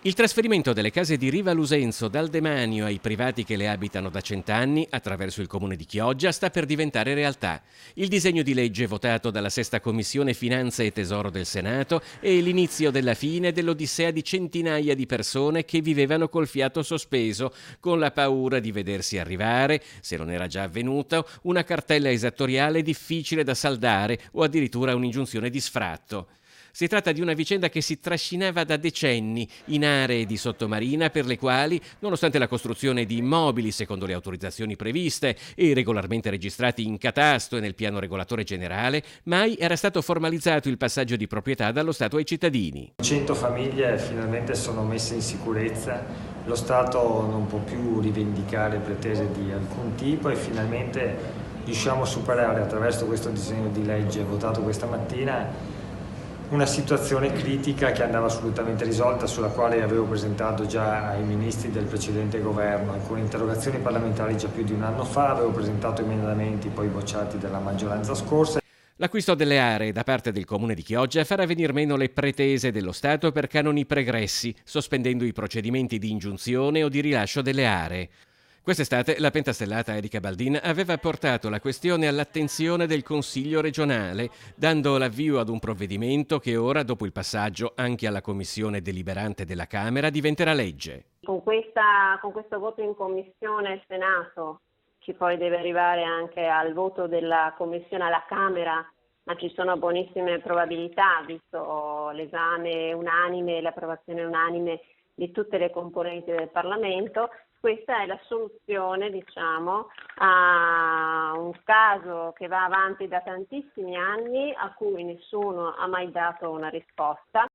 Il trasferimento delle case di Riva Lusenzo dal demanio ai privati che le abitano da 100 anni, attraverso il comune di Chioggia, sta per diventare realtà. Il disegno di legge votato dalla Sesta Commissione Finanze e Tesoro del Senato è l'inizio della fine dell'odissea di centinaia di persone che vivevano col fiato sospeso, con la paura di vedersi arrivare, se non era già avvenuto, una cartella esattoriale difficile da saldare o addirittura un'ingiunzione di sfratto. Si tratta di una vicenda che si trascinava da decenni in aree di sottomarina per le quali, nonostante la costruzione di immobili secondo le autorizzazioni previste e regolarmente registrati in catasto e nel piano regolatore generale, mai era stato formalizzato il passaggio di proprietà dallo Stato ai cittadini. 100 famiglie finalmente sono messe in sicurezza, lo Stato non può più rivendicare pretese di alcun tipo e finalmente riusciamo a superare attraverso questo disegno di legge votato questa mattina una situazione critica che andava assolutamente risolta, sulla quale avevo presentato già ai ministri del precedente governo alcune interrogazioni parlamentari già più di un anno fa, avevo presentato emendamenti poi bocciati dalla maggioranza scorsa. L'acquisto delle aree da parte del comune di Chioggia farà venir meno le pretese dello Stato per canoni pregressi, sospendendo i procedimenti di ingiunzione o di rilascio delle aree. Quest'estate la pentastellata Erika Baldin aveva portato la questione all'attenzione del Consiglio regionale, dando l'avvio ad un provvedimento che ora, dopo il passaggio anche alla commissione deliberante della Camera, diventerà legge. Con questo voto in commissione al Senato, ci poi deve arrivare anche al voto della commissione alla Camera, ma ci sono buonissime probabilità, visto l'esame unanime e l'approvazione unanime di tutte le componenti del Parlamento. Questa è la soluzione, diciamo, a un caso che va avanti da tantissimi anni, a cui nessuno ha mai dato una risposta.